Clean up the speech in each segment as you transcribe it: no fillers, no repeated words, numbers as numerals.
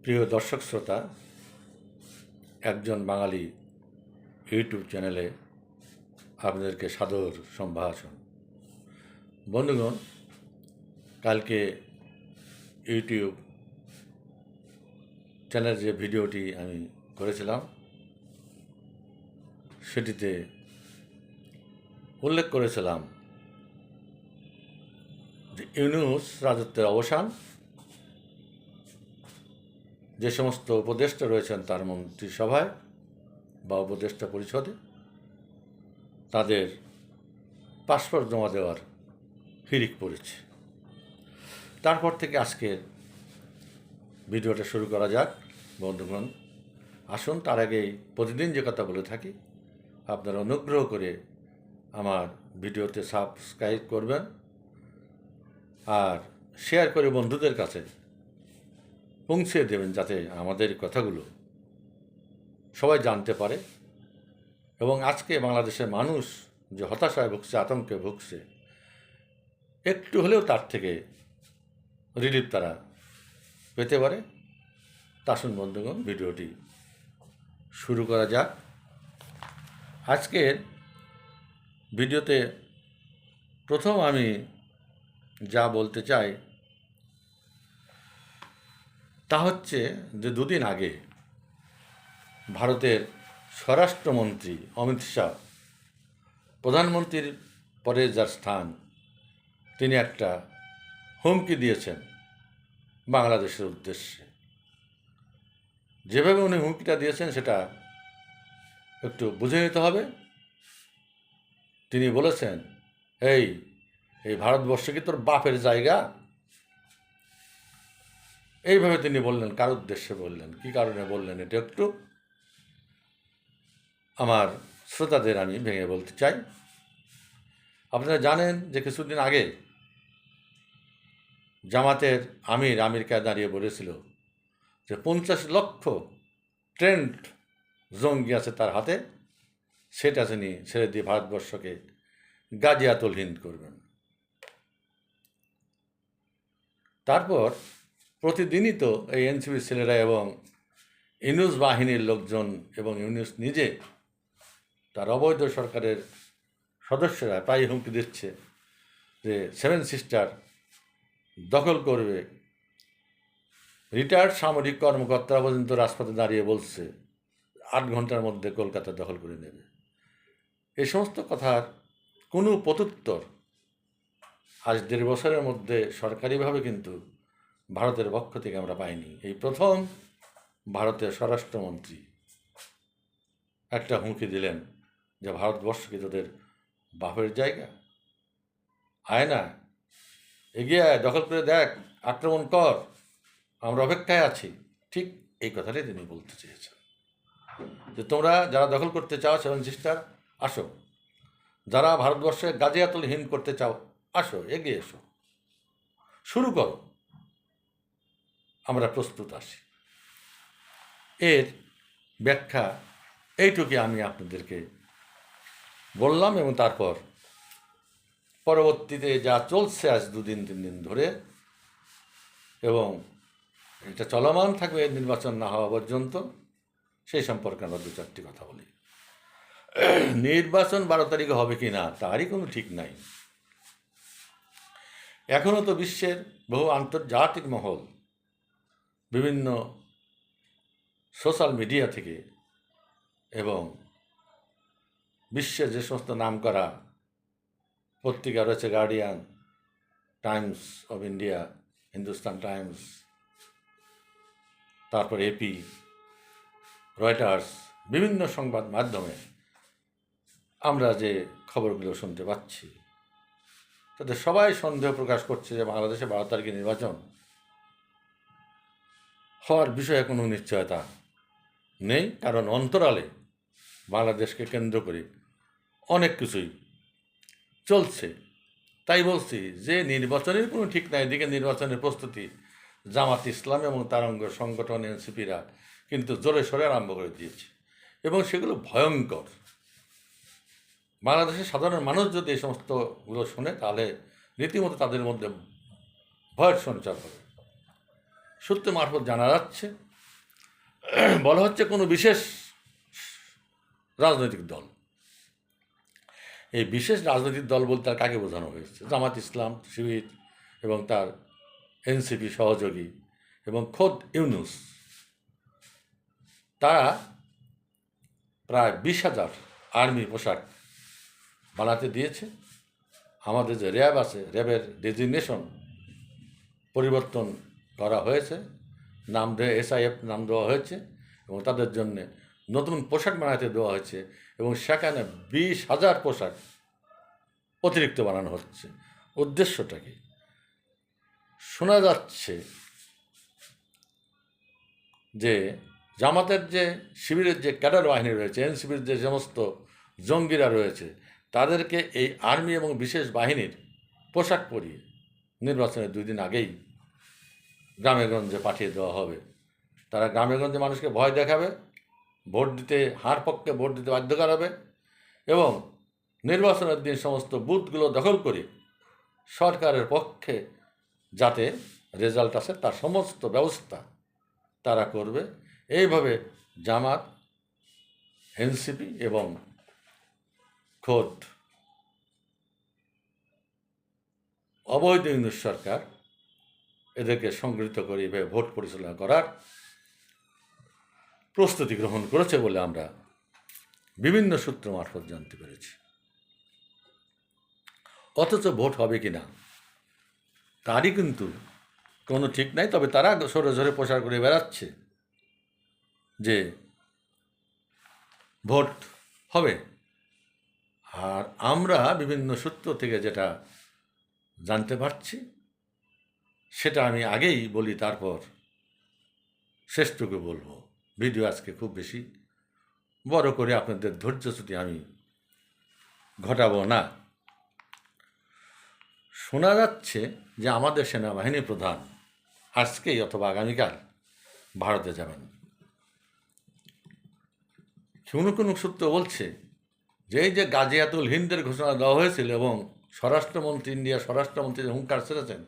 প্রিয় দর্শক শ্রোতা, একজন বাঙালি ইউটিউব চ্যানেলে আপনাদেরকে সাদর সম্ভাষণ। বন্ধুগণ, কালকে ইউটিউব চ্যানেলের যে ভিডিওটি আমি করেছিলাম সেটিতে উল্লেখ করেছিলাম যে ইউনূস রাজত্বের অবসান, যে সমস্ত উপদেষ্টা রয়েছেন তার মন্ত্রিসভায় বা উপদেষ্টা পরিষদে তাদের পাসপোর্ট জমা দেওয়ার হিড়িক পড়েছে। তারপর থেকে আজকের ভিডিওটা শুরু করা যাক। বন্ধুগণ, আসুন তার আগেই প্রতিদিন যে কথা বলে থাকি, আপনারা অনুগ্রহ করে আমার ভিডিওতে সাবস্ক্রাইব করবেন আর শেয়ার করে বন্ধুদের কাছে পৌঁছে দেবেন, যাতে আমাদের কথাগুলো সবাই জানতে পারে। এবং আজকে বাংলাদেশের মানুষ যে হতাশায় ভুগছে, আতঙ্কে ভুগছে, একটু হলেও তার থেকে রিলিফ তারা পেতে পারে। আসুন বন্ধুগণ, ভিডিওটি শুরু করা যাক। আজকের ভিডিওতে প্রথম আমি যা বলতে চাই তা হচ্ছে যে দুদিন আগে ভারতের স্বরাষ্ট্রমন্ত্রী অমিত শাহ, প্রধানমন্ত্রীর পরে যার স্থান, তিনি একটা হুমকি দিয়েছেন বাংলাদেশের উদ্দেশ্যে। যেভাবে উনি হুমকিটা দিয়েছেন সেটা একটু বুঝে নিতে হবে। তিনি বলেছেন, এই ভারতবর্ষ কি তোর বাপের জায়গা? এইভাবে তিনি বললেন। কার উদ্দেশ্যে বললেন, কী কারণে বললেন, এটা একটু আমার শ্রোতাদের আমি ভেঙে বলতে চাই। আপনারা জানেন যে কিছুদিন আগে জামাতের আমির দাঁড়িয়ে বলেছিল যে 50 লক্ষ ট্রেন্ড জঙ্গি আছে তার হাতে, সেটা তিনি ছেড়ে দিয়ে ভারতবর্ষকে গাজিয়াতুল করবেন। তারপর প্রতিদিনই তো এই এনসিপির ছেলেরা এবং ইউনূস বাহিনীর লোকজন এবং ইউনূস নিজে, তার অবৈধ সরকারের সদস্যরা প্রায় হুমকি দিচ্ছে যে 7 সিস্টার দখল করবে। রিটায়ার্ড সামরিক কর্মকর্তারা পর্যন্ত রাজপথে দাঁড়িয়ে বলছে 8 ঘন্টার মধ্যে কলকাতা দখল করে নেবে। এই সমস্ত কথার কোনো প্রত্যুত্তর আজ 1.5 বছরের মধ্যে সরকারিভাবে কিন্তু ভারতের পক্ষ থেকে আমরা পাইনি। এই প্রথম ভারতের স্বরাষ্ট্রমন্ত্রী একটা হুমকি দিলেন যে ভারতবর্ষ কি তোদের বাপের জায়গা? আয় না, এগিয়ে আয়, দখল করে দেখ, আক্রমণ কর, আমরা অপেক্ষায় আছি। ঠিক এই কথাটাই তিনি বলতে চেয়েছেন যে তোমরা যারা দখল করতে চাও 7 সিস্টার, আসো। যারা ভারতবর্ষে গাজিয়াতুল করতে চাও, আসো, এগিয়ে এসো, শুরু করো, আমরা প্রস্তুত আছি। এর ব্যাখ্যা এইটুকুই আমি আপনাদেরকে বললাম। এবং তারপর পরবর্তীতে যা চলছে আজ 2-3 দিন ধরে, এবং এটা চলমান থাকবে নির্বাচন না হওয়া পর্যন্ত, সেই সম্পর্কে আমরা 2-4টি কথা বলি। নির্বাচন 12 তারিখে হবে কি না তারই কোনো ঠিক নাই। এখনও তো বিশ্বের বহু আন্তর্জাতিক মহল, বিভিন্ন সোশ্যাল মিডিয়া থেকে এবং বিশ্বের যে সমস্ত নামকরা পত্রিকা রয়েছে, guardian, Times of India, Hindustan Times, তারপর এপি, রয়টার্স, বিভিন্ন সংবাদ মাধ্যমে আমরা যে খবরগুলো শুনতে পাচ্ছি, তাতে সবাই সন্দেহ প্রকাশ করছে যে বাংলাদেশে 12 তারিখে নির্বাচন হওয়ার বিষয়ে কোনো নিশ্চয়তা নেই। কারণ অন্তরালে বাংলাদেশকে কেন্দ্র করে অনেক কিছুই চলছে। তাই বলছি যে নির্বাচনের কোনো ঠিক নাই। এদিকে নির্বাচনের প্রস্তুতি জামাত ইসলাম এবং তার অঙ্গ সংগঠন এনসিপিরা কিন্তু জোরে সোরে আরম্ভ করে দিয়েছে, এবং সেগুলো ভয়ঙ্কর। বাংলাদেশের সাধারণ মানুষ যদি এই সমস্তগুলো শোনে, তাহলে রীতিমতো তাদের মধ্যে ভয়ের সঞ্চার হবে। সূত্র মারফত জানা যাচ্ছে বলা হচ্ছে কোনো বিশেষ রাজনৈতিক দল। এই বিশেষ রাজনৈতিক দল বলতে আর কাকে বোঝানো হয়েছে? জামাত ইসলাম, শিবির এবং তার এনসিপি সহযোগী এবং খোদ ইউনূস, তারা প্রায় 20,000 আর্মি পোশাক বানাতে দিয়েছে। আমাদের যে র্যাব আছে, র্যাবের ডেজিগনেশন পরিবর্তন করা হয়েছে, নাম দিয়ে SIF নাম দেওয়া হয়েছে এবং তাদের জন্য নতুন পোশাক বানাতে দেওয়া হয়েছে এবং সেখানে 20,000 পোশাক অতিরিক্ত বানানো হচ্ছে। উদ্দেশ্যটা কি? শোনা যাচ্ছে যে জামাতের যে শিবিরের যে ক্যাডার বাহিনী রয়েছে, এনসিপির যে সমস্ত জঙ্গিরা রয়েছে, তাদেরকে এই আর্মি এবং বিশেষ বাহিনীর পোশাক পরিয়ে নির্বাচনের 2 দিন আগেই গ্রামে গঞ্জে পাঠিয়ে দেওয়া হবে। তারা গ্রামে গঞ্জে মানুষকে ভয় দেখাবে, ভোট দিতে হার পক্ষে ভোট দিতে বাধ্য করাবে এবং নির্বাচনের দিন সমস্ত বুথগুলো দখল করে সরকারের পক্ষে যাতে রেজাল্ট আসে তার সমস্ত ব্যবস্থা তারা করবে। এইভাবে জামাত, এনসিপি এবং খোদ অবৈধ ইউনূস সরকার এদেরকে সংগঠিত করে এভাবে ভোট পরিচালনা করার প্রস্তুতি গ্রহণ করেছে বলে আমরা বিভিন্ন সূত্র মারফত জানতে পেরেছি। অথচ ভোট হবে কি না তারই কিন্তু কোনো ঠিক নাই। তবে তারা সরে সরে প্রচার করে বেড়াচ্ছে যে ভোট হবে। আর আমরা বিভিন্ন সূত্র থেকে যেটা জানতে পারছি সেটা আমি আগেই বলি, তারপর শেষটুকু বলবো। ভিডিও আজকে খুব বেশি বড় করে আপনাদের ধৈর্যচ্যুতি আমি ঘটাবো না। শোনা যাচ্ছে যে আমাদের সেনাবাহিনী প্রধান আজকেই অথবা আগামীকাল ভারতে যাবেন। কোনো কোনো সূত্র বলছে যে এই যে গাজিয়াতুল হিন্দের ঘোষণা দেওয়া হয়েছিল এবং স্বরাষ্ট্রমন্ত্রী, ইন্ডিয়ার স্বরাষ্ট্রমন্ত্রী যে হুঙ্কার ছেড়েছেন,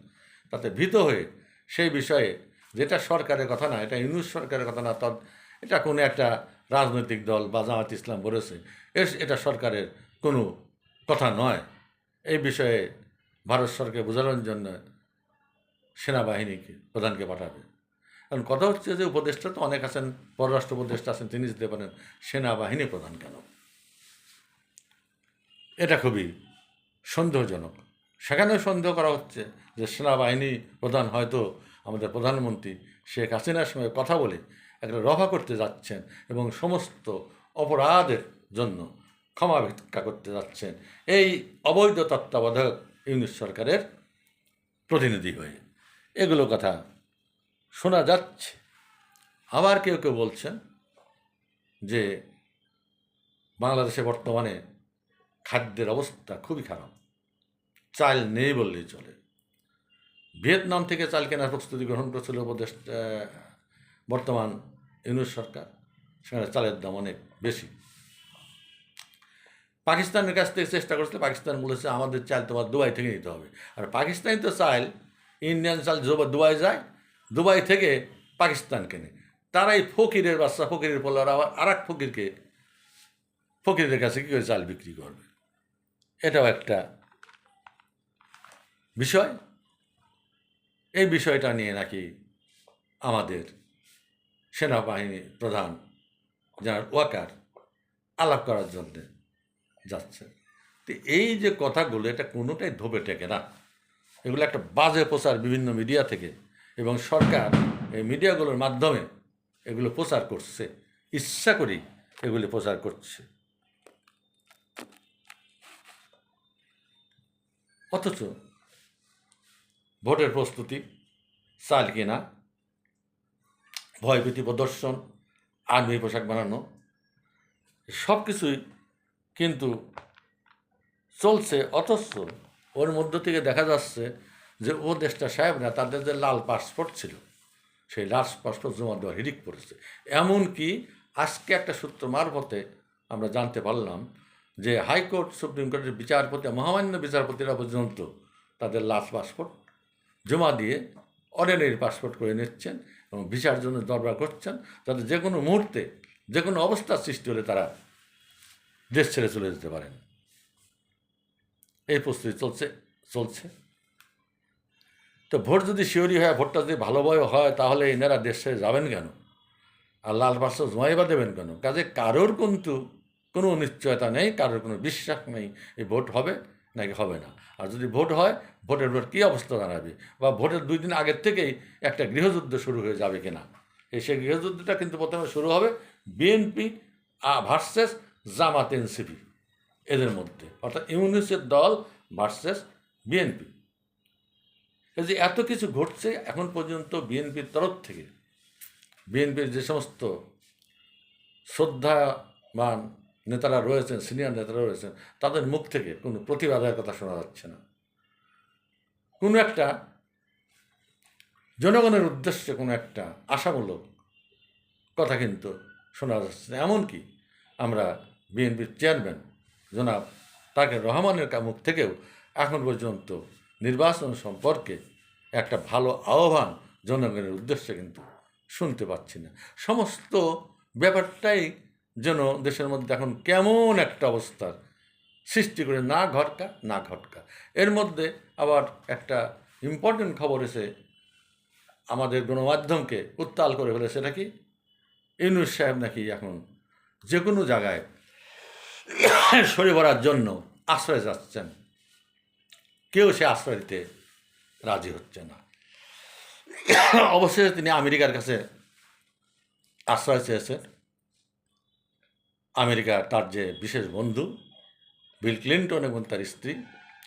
তাতে ভীত হয়ে সেই বিষয়ে, যেটা সরকারের কথা না, এটা ইউনূস সরকারের কথা না, এটা কোনো একটা রাজনৈতিক দল বা জামাত ইসলাম বলেছে, এটা সরকারের কোনো কথা নয়, এই বিষয়ে ভারত সরকার বোঝানোর জন্য সেনাবাহিনীকে প্রধানকে পাঠাবে। কারণ কথা হচ্ছে যে উপদেষ্টা তো অনেক আছেন, পররাষ্ট্র উপদেষ্টা আছেন, তিনি যেতে পারেন, সেনাবাহিনী প্রধান কেন? এটা খুবই সন্দেহজনক। সেখানেও সন্দেহ করা হচ্ছে যে সেনাবাহিনী প্রধান হয়তো আমাদের প্রধানমন্ত্রী শেখ হাসিনার সঙ্গে কথা বলে একটা রফা করতে যাচ্ছেন এবং সমস্ত অপরাধের জন্য ক্ষমা ভিক্ষা করতে যাচ্ছেন এই অবৈধ তত্ত্বাবধায়ক ইউনূস সরকারের প্রতিনিধি হয়ে। এগুলো কথা শোনা যাচ্ছে। আবার কেউ কেউ বলছেন যে বাংলাদেশে বর্তমানে খাদ্যের অবস্থা খুবই খারাপ, চাল নেই বললেই চলে। ভিয়েতনাম থেকে চাল কেনার প্রস্তুতি গ্রহণ করেছিল বর্তমান ইউনূস সরকার, সেখানে চালের দাম অনেক বেশি। পাকিস্তানের কাছ থেকে চেষ্টা করছিল, পাকিস্তান বলেছে আমাদের চাল তোমার দুবাই থেকে নিতে হবে। আর পাকিস্তানি তো চাল, ইন্ডিয়ান চাল দুবাই যায়, দুবাই থেকে পাকিস্তান কেনে। তারাই ফকিরের বাচ্চা, ফকিরের পোলার আবার আর এক ফকিরের কাছে কী করে চাল বিক্রি করবে? এটাও একটা বিষয়। এই বিষয়টা নিয়ে নাকি আমাদের সেনাবাহিনী প্রধান জেনারেল ওয়াকার আলাপ করার জন্যে যাচ্ছে। তো এই যে কথাগুলো, এটা কোনোটাই ধোপে টেকে না। এগুলো একটা বাজে প্রচার বিভিন্ন মিডিয়া থেকে, এবং সরকার এই মিডিয়াগুলোর মাধ্যমে এগুলো প্রচার করছে, ইচ্ছা করেই এগুলি প্রচার করছে। অথচ ভোটের প্রস্তুতি, চাল কেনা, ভয়ভীতি প্রদর্শন, আর্মি পোশাক বানানো, সব কিছুই কিন্তু চলছে। অথচ ওর মধ্য থেকে দেখা যাচ্ছে যে ও দেশটা সাহেবরা তাদের যে লাল পাসপোর্ট ছিল, সেই লাল পাসপোর্ট জমা দেওয়ার হিড়িক পড়েছে। এমনকি আজকে একটা সূত্র মারফতে আমরা জানতে পারলাম যে হাইকোর্ট, সুপ্রিম কোর্টের বিচারপতি, মহামান্য বিচারপতিরা পর্যন্ত তাদের লাল পাসপোর্ট জমা দিয়ে অর্ডিনারি পাসপোর্ট করে নিচ্ছেন এবং ভিসার জন্য দরবার করছেন, যাতে যে কোনো মুহূর্তে যে কোনো অবস্থার সৃষ্টি হলে তারা দেশ ছেড়ে চলে যেতে পারেন। এই প্রস্তুতি চলছে। তো ভোট যদি শিওরি হয়, ভোটটা যদি ভালোভাবে হয়, তাহলে এনারা দেশ ছেড়ে যাবেন কেন? আর লাল বাক্স জমাই বা দেবেন কেন? কাজে কারোর কিন্তু কোনো নিশ্চয়তা নেই, কারোর কোনো বিশ্বাস নেই এই ভোট হবে নাকি হবে না। আর যদি ভোট হয়, ভোটের পর কী অবস্থা দাঁড়াবে, বা ভোটের 2 দিন আগের থেকেই একটা গৃহযুদ্ধ শুরু হয়ে যাবে কিনা। সেই গৃহযুদ্ধটা কিন্তু প্রথমে শুরু হবে বিএনপি ভার্সেস জামাত এনসিপি, এদের মধ্যে, অর্থাৎ ইউনূসের দল ভার্সেস বিএনপি। এই যে এত কিছু ঘটছে এখন পর্যন্ত বিএনপির তরফ থেকে, বিএনপির যে সমস্ত শ্রদ্ধাবান নেতারা রয়েছেন, সিনিয়র নেতারা রয়েছেন, তাদের মুখ থেকে কোনো প্রতিবাদের কথা শোনা যাচ্ছে না। কোনো একটা জনগণের উদ্দেশ্যে কোনো একটা আশামূলক কথা কিন্তু শোনা যাচ্ছে না। এমনকি আমরা বিএনপির চেয়ারম্যান জনাব তারেক রহমানের মুখ থেকেও এখন পর্যন্ত নির্বাচন সম্পর্কে একটা ভালো আহ্বান জনগণের উদ্দেশ্যে কিন্তু শুনতে পাচ্ছি না। সমস্ত ব্যাপারটাই যেন দেশের মধ্যে এখন কেমন একটা অবস্থার সৃষ্টি করে, না ঘটকা না ঘটকা। এর মধ্যে আবার একটা ইম্পর্টেন্ট খবর এসে আমাদের গণমাধ্যমকে উত্তাল করে ফেলে। সেটা কি? ইউনূস সাহেব নাকি এখন যে কোনো জায়গায় সরে পড়ার জন্য আশ্রয় যাচ্ছেন, কেউ সে আশ্রয় দিতে রাজি হচ্ছে না। অবশেষে তিনি আমেরিকার কাছে আশ্রয় চেয়েছেন। আমেরিকার তার যে বিশেষ বন্ধু বিল ক্লিন্টন এবং তার স্ত্রী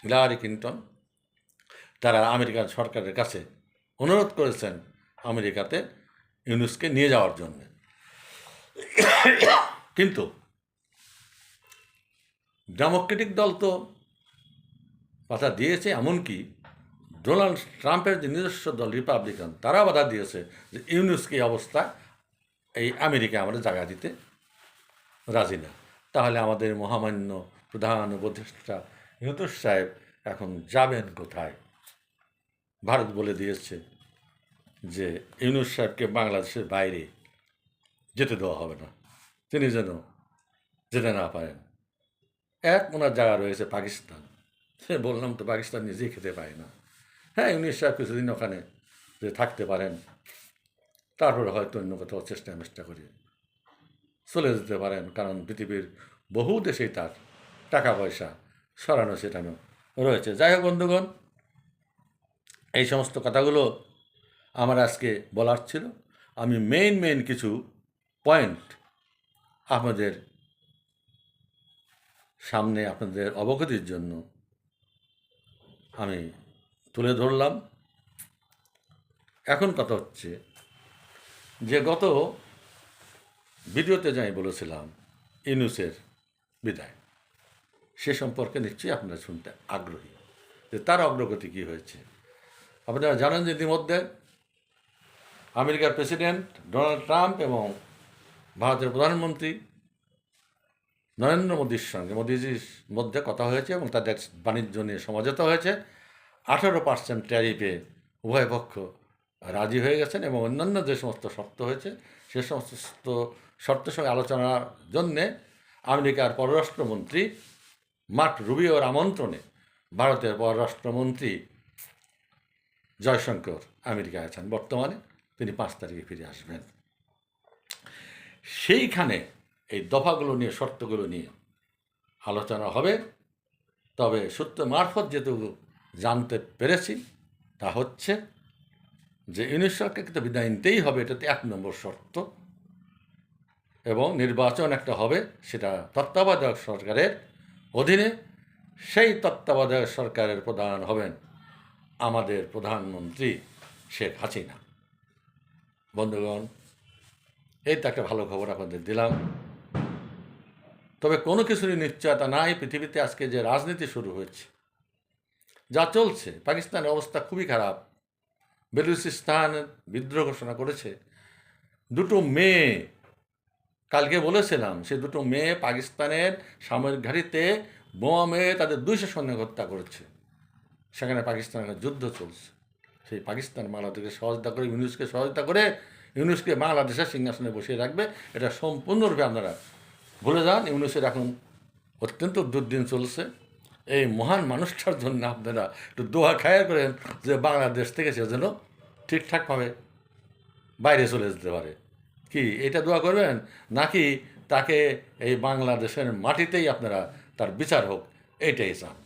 হিলারি ক্লিন্টন, তারা আমেরিকান সরকারের কাছে অনুরোধ করেছেন আমেরিকাতে ইউনূসকে নিয়ে যাওয়ার জন্য। কিন্তু ডেমোক্রেটিক দল তো বাধা দিয়েছে, এমনকি ডোনাল্ড ট্রাম্পের যে নিজস্ব দল রিপাবলিকান, তারা বাধা দিয়েছে যে ইউনূসকে এই অবস্থায় এই আমেরিকা আমরা জায়গা দিতে রাজি না। তাহলে আমাদের মহামান্য প্রধান উপদেষ্টা ইউনূস সাহেব এখন যাবেন কোথায়? ভারত বলে দিয়েছে যে ইউনূস সাহেবকে বাংলাদেশের বাইরে যেতে দেওয়া হবে না, তিনি যেন যেতে না পারেন। ওনার জায়গা রয়েছে পাকিস্তান। সে বললাম তো, পাকিস্তান নিজেই খেতে পায় না। হ্যাঁ, ইউনূস সাহেব কিছুদিন ওখানে যে থাকতে পারেন, তারপরে হয়তো অন্য কোথাও চেষ্টা করে চলে যেতে পারেন, কারণ পৃথিবীর বহু দেশেই তার টাকা পয়সা সরানো সেটানো রয়েছে। যাই হোক বন্ধুগণ, এই সমস্ত কথাগুলো আমার আজকে বলার ছিল। আমি মেইন কিছু পয়েন্ট আপনাদের সামনে, আপনাদের অবগতির জন্য আমি তুলে ধরলাম। এখন কথা হচ্ছে যে গত ভিডিওতে যাই বলেছিলাম ইউনূসের বিদায়, সে সম্পর্কে নিশ্চয়ই আপনারা শুনতে আগ্রহী যে তার অগ্রগতি কী হয়েছে। আপনারা জানেন যে ইতিমধ্যে আমেরিকার প্রেসিডেন্ট ডোনাল্ড ট্রাম্প এবং ভারতের প্রধানমন্ত্রী নরেন্দ্র মোদিজির মধ্যে কথা হয়েছে এবং তাদের বাণিজ্য নিয়ে সমঝোতা হয়েছে। 18% ট্যারিফে উভয় পক্ষ রাজি হয়ে গেছেন এবং অন্যান্য যে সমস্ত শর্ত হয়েছে সে সমস্ত শর্তের সঙ্গে আলোচনার জন্যে আমেরিকার পররাষ্ট্রমন্ত্রী মার্ক রুবিওর আমন্ত্রণে ভারতের পররাষ্ট্রমন্ত্রী জয়শঙ্কর আমেরিকায় আছেন বর্তমানে। তিনি 5 তারিখে ফিরে আসবেন। সেইখানে এই দফাগুলো নিয়ে, শর্তগুলো নিয়ে আলোচনা হবে। তবে সূত্র মারফত যেটুকু জানতে পেরেছি তা হচ্ছে যে ইউনূস সরকারকে কিন্তু বিদায় নিতেই হবে, এটাতে 1 নম্বর শর্ত, এবং নির্বাচন একটা হবে, সেটা তত্ত্বাবধায়ক সরকারের অধীনে। সেই তত্ত্বাবধায়ক সরকারের প্রধান হবেন আমাদের প্রধানমন্ত্রী শেখ হাসিনা। বন্ধুগণ, এই তো একটা ভালো খবর আপনাদের দিলাম। তবে কোনো কিছুরই নিশ্চয়তা নাই। পৃথিবীতে আজকে যে রাজনীতি শুরু হয়েছে, যা চলছে, পাকিস্তানের অবস্থা খুবই খারাপ। বেলুচিস্তান বিদ্রোহ ঘোষণা করেছে। 2 মেয়ে, কালকে বলেছিলাম, সে 2 মেয়ে পাকিস্তানের সামরিক ঘাঁটিতে বোমা মেরে তাদের 200 সৈন্য হত্যা করেছে। সেখানে পাকিস্তানের যুদ্ধ চলছে। সেই পাকিস্তান বাংলাদেশকে সহযোগিতা করে, ইউনুসকে সহযোগিতা করে ইউনুসকে বাংলাদেশের সিংহাসনে বসিয়ে রাখবে, এটা সম্পূর্ণরূপে আপনারা ভুলে যান। ইউনুসের এখন অত্যন্ত দুর্দিন চলছে। এই মহান মানুষটার জন্য আপনারা একটু দোয়া খায়ের করেন যে বাংলাদেশ থেকে সে যেন ঠিকঠাকভাবে বাইরে চলে যেতে পারে। কি এটা দোয়া করবেন, নাকি তাকে এই বাংলাদেশের মাটিতেই আপনারা তার বিচার হোক, এইটাই চান?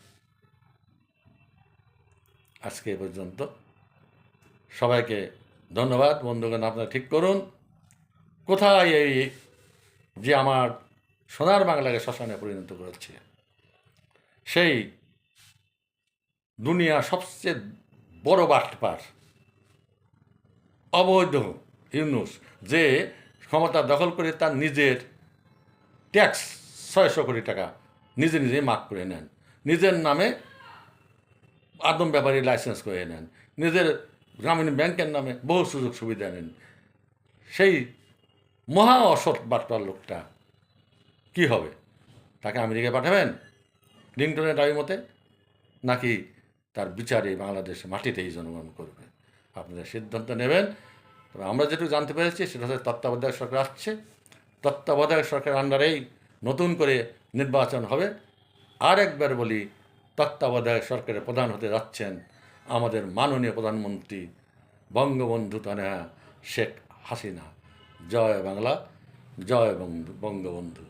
আজকে এ পর্যন্ত। সবাইকে ধন্যবাদ। বন্ধুগণ, আপনারা ঠিক করুন কোথায় এই যে আমার সোনার বাংলাকে শ্মশানে পরিণত করেছে, সেই দুনিয়া সবচেয়ে বড় বাটপার অবৈধ ইউনুস, যে ক্ষমতা দখল করে তার নিজের ট্যাক্স 600 কোটি টাকা নিজেই মাফ করে নেন, নিজের নামে আদম ব্যাপারী লাইসেন্স করে নেন, নিজের গ্রামীণ ব্যাংকের নামে বহু সুযোগ সুবিধা নেন। সেই মহা অসৎ বাটপার লোকটা কি হবে? তাকে আমেরিকায় পাঠাবেন লিংটনের দাবি মতে, নাকি তার বিচারে বাংলাদেশে মাটিতেই জন্মগ্রহণ করবে? আপনারা সিদ্ধান্ত নেবেন। তবে আমরা যেটুকু জানতে পেরেছি সেটা হচ্ছে তত্ত্বাবধায়ক সরকার আসছে, তত্ত্বাবধায়ক সরকারের আন্ডারেই নতুন করে নির্বাচন হবে। আর একবার বলি, তত্ত্বাবধায়ক সরকারের প্রধান হতে যাচ্ছেন আমাদের মাননীয় প্রধানমন্ত্রী বঙ্গবন্ধু তনয়া শেখ হাসিনা। জয় বাংলা, জয় বঙ্গবন্ধু।